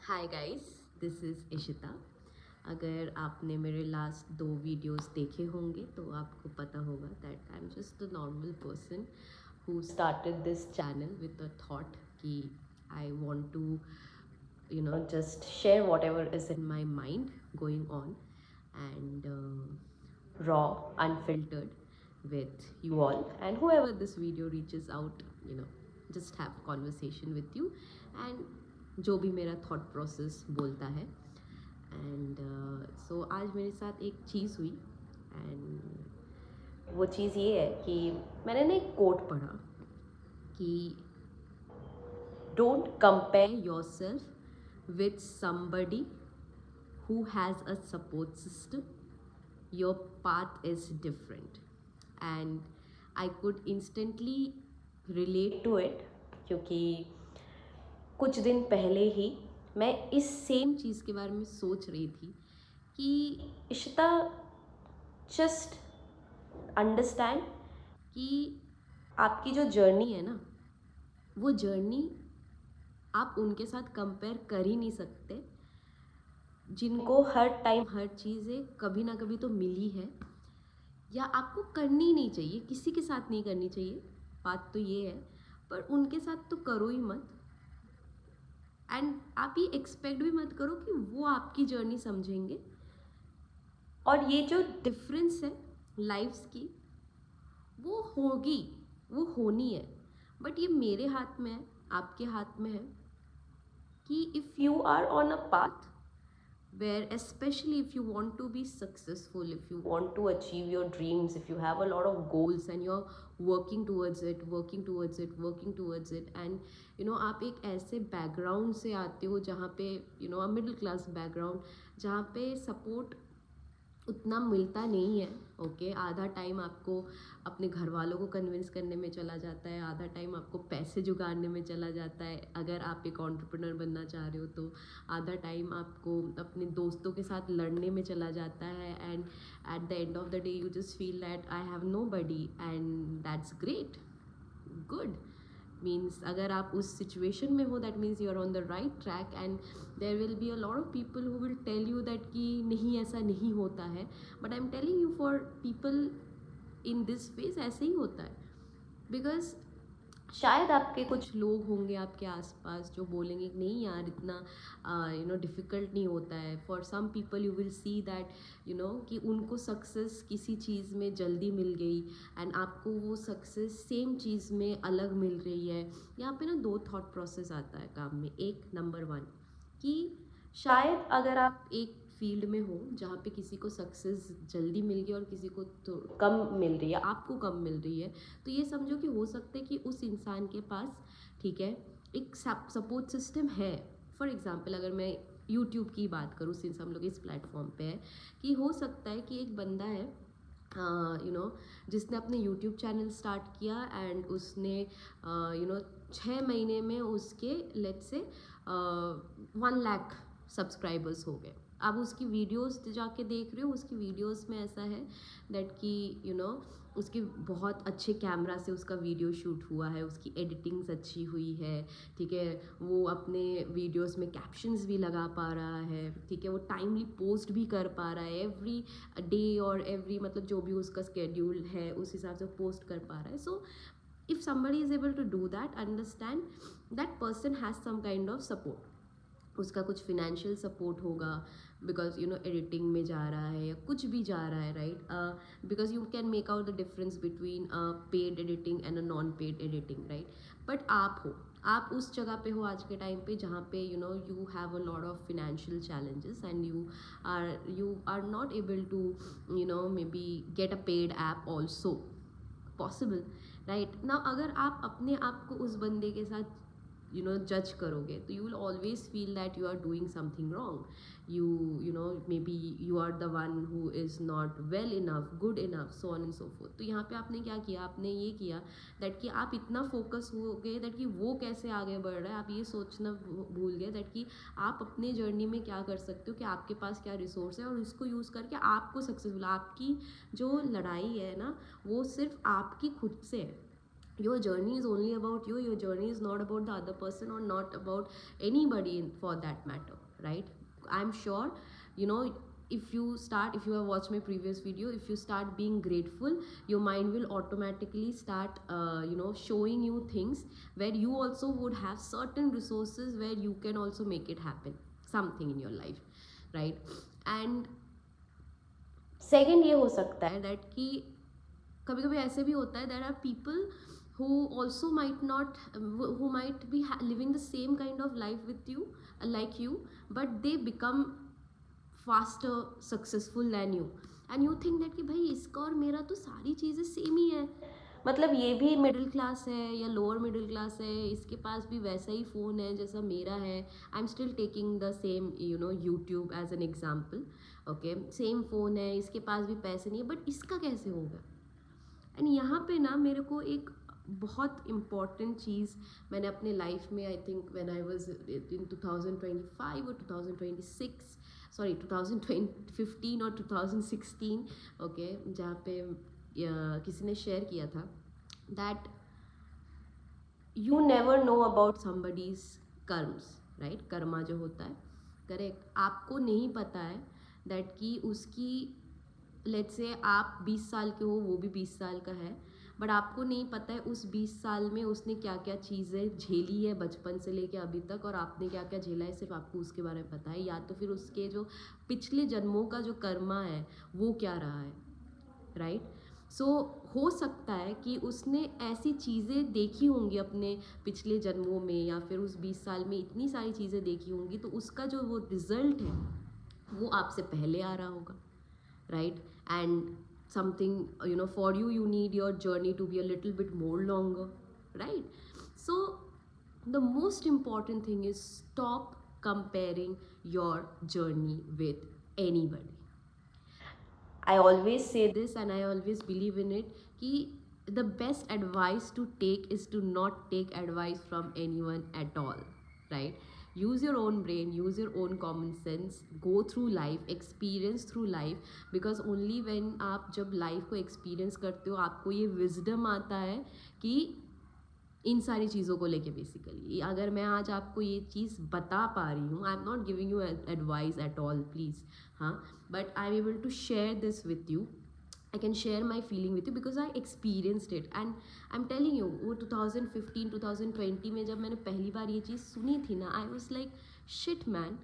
Hi guys, this is Ishita. अगर आपने मेरे लास्ट 2 वीडियोस देखे होंगे तो आपको पता होगा that I am just a normal person who started this channel with a thought कि I want to just share whatever is in my mind going on and raw, unfiltered with you all, and whoever this video reaches out, just have conversation with you and जो भी मेरा thought process बोलता है। And so आज मेरे साथ एक चीज़ हुई एंड वो चीज़ ये है कि मैंने ना एक कोट पढ़ा कि don't compare yourself with somebody who has a support system. Your path is different. And I could instantly relate to it क्योंकि कुछ दिन पहले ही मैं इस सेम चीज़ के बारे में सोच रही थी कि इशिता, जस्ट अंडरस्टैंड कि आपकी जो जर्नी है ना, वो जर्नी आप उनके साथ कंपेयर कर ही नहीं सकते जिनको हर टाइम हर चीज़ें कभी ना कभी तो मिली है, या आपको करनी ही नहीं चाहिए, किसी के साथ नहीं करनी चाहिए। बात तो ये है, पर उनके साथ तो करो ही मत। एंड आप ये एक्सपेक्ट भी मत करो कि वो आपकी जर्नी समझेंगे। और ये जो डिफरेंस है लाइफ्स की, वो होगी, वो होनी है। बट ये मेरे हाथ में है, आपके हाथ में है कि if you are on a path where, especially if you want to be successful, if you want to achieve your dreams, if you have a lot of goals and you're working towards it, and आप एक ऐसे background से आते हो जहाँ पे middle class background, जहाँ पे सपोर्ट उतना मिलता नहीं है। ओके, आधा टाइम आपको अपने घर वालों को कन्विंस करने में चला जाता है, आधा टाइम आपको पैसे जुगाड़ने में चला जाता है अगर आप एक एंटरप्रेन्योर बनना चाह रहे हो तो, आधा टाइम आपको अपने दोस्तों के साथ लड़ने में चला जाता है। And at the end of the day you just feel that I have nobody, and that's great, good. Means अगर आप उस सिचुएशन में हो, that means you are on the right track. And there will be a lot of people who will tell you that कि नहीं, ऐसा नहीं होता है। But I am telling you, for people in this phase ऐसे ही होता है। बिकॉज शायद आपके कुछ लोग होंगे आपके आसपास जो बोलेंगे कि नहीं यार, इतना डिफ़िकल्ट नहीं होता है। For some people you will see that कि उनको सक्सेस किसी चीज़ में जल्दी मिल गई एंड आपको वो सक्सेस सेम चीज़ में अलग मिल रही है। यहाँ पे ना दो थॉट प्रोसेस आता है काम में। एक, नंबर वन, कि शायद अगर आप एक फील्ड में हो जहाँ पे किसी को सक्सेस जल्दी मिल गई और किसी को तो कम मिल रही है, आपको कम मिल रही है, तो ये समझो कि हो सकता है कि उस इंसान के पास, ठीक है, एक सपोर्ट सिस्टम है। फॉर एग्जांपल अगर मैं यूट्यूब की बात करूँ, सिंस हम लोग इस प्लेटफॉर्म पे है, कि हो सकता है कि एक बंदा है जिसने अपने यूट्यूब चैनल स्टार्ट किया एंड उसने 6 महीने में उसके लेट्स से 1 लाख सब्सक्राइबर्स हो गए। अब उसकी वीडियोस जाके देख रहे हो, उसकी वीडियोस में ऐसा है दैट कि उसके बहुत अच्छे कैमरा से उसका वीडियो शूट हुआ है, उसकी एडिटिंग्स अच्छी हुई है, ठीक है, वो अपने वीडियोस में कैप्शंस भी लगा पा रहा है, ठीक है, वो टाइमली पोस्ट भी कर पा रहा है, एवरी डे और एवरी मतलब जो भी उसका स्केड्यूल है उस हिसाब से पोस्ट कर पा रहा है। सो if somebody is able to do that, understand that person has some kind of support। उसका कुछ फिनेंशियल सपोर्ट होगा बिकॉज एडिटिंग में जा रहा है या कुछ भी जा रहा है, right. Because you can make out the difference between paid editing and a non paid editing, right. But आप उस जगह पे हो आज के टाइम पे जहाँ पे you have a lot of financial challenges and you are not able to maybe get a paid app also possible, right ना। अगर आप अपने आप को उस बंदे के साथ जज करोगे तो you will always feel that you are doing something wrong. Maybe you are the one who is not well enough, good enough, so on and so forth. तो यहाँ पे आपने क्या किया, आपने ये किया दैट कि आप इतना फोकस हो गए दैट कि वो कैसे आगे बढ़ रहा है, आप ये सोचना भूल गए दैट कि आप अपने जर्नी में क्या कर सकते हो, कि आपके पास क्या रिसोर्स है और उसको यूज़ करके आपको सक्सेसफुल, आपकी जो लड़ाई है ना वो सिर्फ आपकी खुद से है। your journey is only about you. Your journey is not about the other person or not about anybody for that matter, right? I'm sure, you know, if you have watched my previous video, if you start being grateful, your mind will automatically start showing you things where you also would have certain resources where you can also make it happen, something in your life, right? And second ये हो सकता है that कि कभी कभी ऐसे भी होता है that are people who also might not who might be living the same kind of life with you, like you, but they become faster successful than you, and you think that कि भाई इसका और मेरा तो सारी चीज़ें same ही है, मतलब ये भी मिडिल क्लास है या लोअर मिडिल क्लास है, इसके पास भी वैसा ही फ़ोन है जैसा मेरा है, I am still taking the same YouTube as an example, okay, same phone है, इसके पास भी पैसे नहीं है, बट इसका कैसे होगा? एंड यहाँ पे ना मेरे को एक बहुत इम्पॉर्टेंट चीज़ मैंने अपने लाइफ में, I think when I was in 2025 और 2026, सॉरी 2015 और 2016, ओके, जहाँ पे किसी ने शेयर किया था that you never know about somebody's karmas, right? Karma जो होता है, करेक्ट, आपको नहीं पता है दैट कि उसकी, लेट्स से आप 20 साल के हो, वो भी 20 साल का है, बट आपको नहीं पता है उस 20 साल में उसने क्या क्या चीज़ें झेली है बचपन से लेके अभी तक, और आपने क्या क्या झेला है सिर्फ आपको उसके बारे में पता है, या तो फिर उसके जो पिछले जन्मों का जो कर्मा है वो क्या रहा है, राइट? सो हो सकता है कि उसने ऐसी चीज़ें देखी होंगी अपने पिछले जन्मों में, या फिर उस 20 साल में इतनी सारी चीज़ें देखी होंगी, तो उसका जो वो रिजल्ट है वो आपसे पहले आ रहा होगा, right? And something, for you need your journey to be a little bit more longer, right? So the most important thing is stop comparing your journey with anybody. I always say this and I always believe in it कि the best advice to take is to not take advice from anyone at all, right? Use your own brain, use your own common sense, go through life, experience through life, because only when आप जब life को experience करते हो आपको ये wisdom आता है कि इन सारी चीज़ों को लेके बेसिकली अगर मैं आज आपको ये चीज़ बता पा रही हूँ, I am not giving you advice at all please, हाँ, but I am able to share this with you, I can share my feeling with you because I experienced it, and I am telling you वो 2015 2020 में जब मैंने पहली बार ये चीज़ सुनी थी ना, I was like shit man,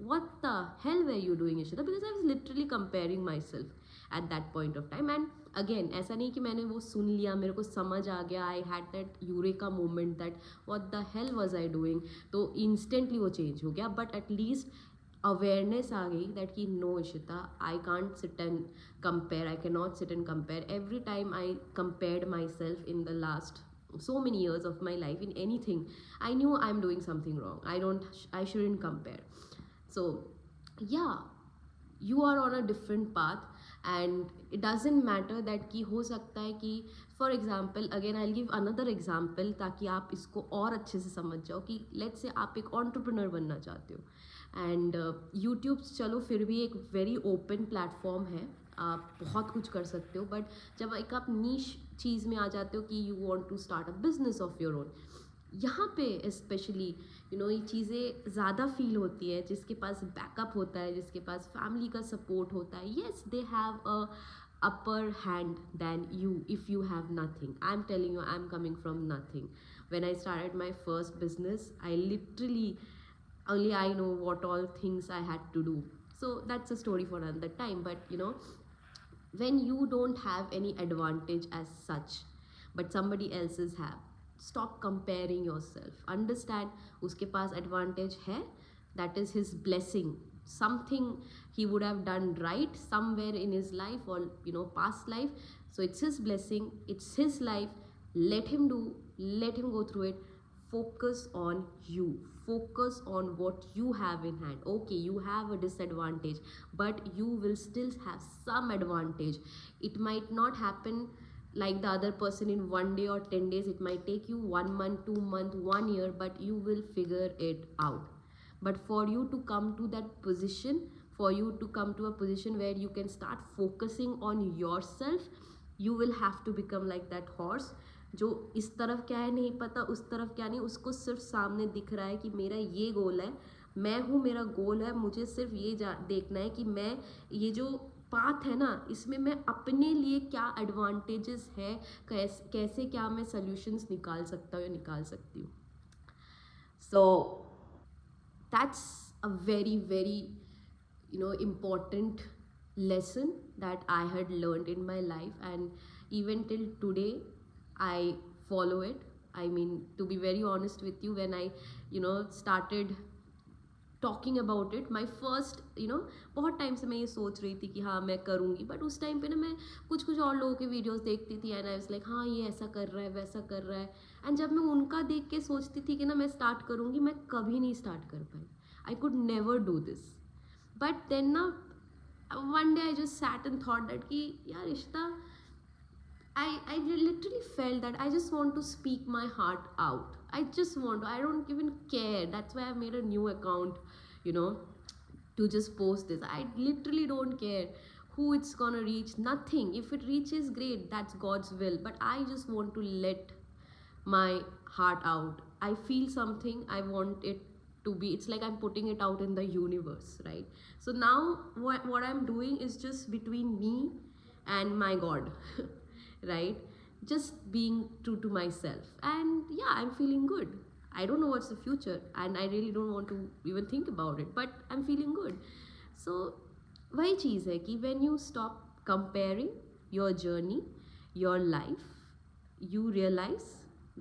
what the hell were you doing Ishita, because I was literally comparing myself at that point of time. And again ऐसा नहीं कि मैंने वो सुन लिया, मेरे को समझ आ गया, I had that eureka moment that what the hell was I doing, तो instantly वो change हो गया, but at least awareness आ गई that कि no Ishita, I can't sit and compare, I cannot sit and compare. Every time I compared myself in the last so many years of my life in anything, I knew I'm doing something wrong, I shouldn't compare. So yeah, you are on a different path and it doesn't matter that कि हो सकता है कि for example again I'll give another example ताकि आप इसको और अच्छे से समझ जाओ कि let's say आप एक entrepreneur बनना चाहते हो and YouTube चलो फिर भी एक very open platform है, आप बहुत कुछ कर सकते हो, बट जब एक आप नीश चीज़ में आ जाते हो कि you want to start a business of your own, यहाँ पे स्पेशली ये चीज़ें ज़्यादा फील होती है जिसके पास बैकअप होता है, जिसके पास फैमिली का सपोर्ट होता है. Yes they have a upper hand than you if you have nothing. I'm telling you, I'm coming from nothing. When I started my first business, I literally only I know what all things I had to do. So that's a story for another time. But when you don't have any advantage as such, but somebody else's have, stop comparing yourself. Understand उसके पास advantage है, that is his blessing, something he would have done right somewhere in his life or past life. So it's his blessing, it's his life, let him do, let him go through it. Focus on you, focus on what you have in hand. Okay, you have a disadvantage, but you will still have some advantage. It might not happen like the other person in 1 day or 10 days, it might take you 1 month, 2 month, 1 year, but you will figure it out. But for you to come to that position, for you to come to a position where you can start focusing on yourself, you will have to become like that horse, जो इस तरफ क्या है नहीं पता, उस तरफ क्या नहीं, उसको सिर्फ सामने दिख रहा है कि मेरा ये गोल है, मैं हूँ, मेरा गोल है, मुझे सिर्फ ये देखना है कि मैं ये जो पाथ है ना, इसमें मैं अपने लिए क्या एडवांटेजेस है, कैसे क्या मैं सॉल्यूशंस निकाल सकता हूँ या निकाल सकती हूँ. सो that's a very very important lesson that I had learned in my life, and even till today I follow it. I mean, to be very honest with you, when I started talking about it, my first बहुत time से मैं ये सोच रही थी कि हाँ मैं करूँगी, बट उस टाइम पे ना मैं कुछ कुछ और लोगों के वीडियोस देखती थी एंड आई वाज लाइक हाँ ये ऐसा कर रहा है, वैसा कर रहा है, एंड जब मैं उनका देख के सोचती थी कि ना मैं स्टार्ट करूँगी, मैं कभी नहीं स्टार्ट कर पाई. I could never do this. But then ना one day I just sat and thought that कि यार इश्ता, I literally felt that I just want to speak my heart out. I just want to, I don't even care. That's why I made a new account, you know, to just post this. I literally don't care who it's gonna reach. Nothing. If it reaches, great. That's God's will. But I just want to let my heart out. I feel something. I want it to be. It's like I'm putting it out in the universe, right? So now what I'm doing is just between me and my God. Right, just being true to myself, and yeah, I'm feeling good. I don't know what's the future, and I really don't want to even think about it, but I'm feeling good. So वही चीज़ है कि when you stop comparing your journey, your life, you realize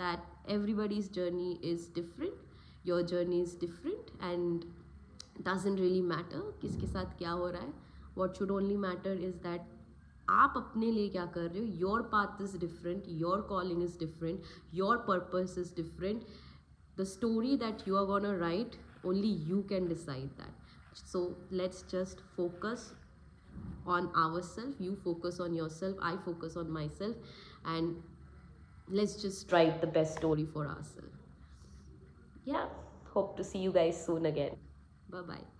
that everybody's journey is different, your journey is different, and doesn't really matter किसके साथ क्या हो रहा है. What should only matter is that आप अपने लिए क्या कर रहे हो. Your path is different, your calling is different, your purpose is different. The story that you are gonna write, only you can decide that. So let's just focus on ourselves. You focus on yourself, I focus on myself, and let's just write the best story for ourselves. Yeah, hope to see you guys soon again. Bye bye.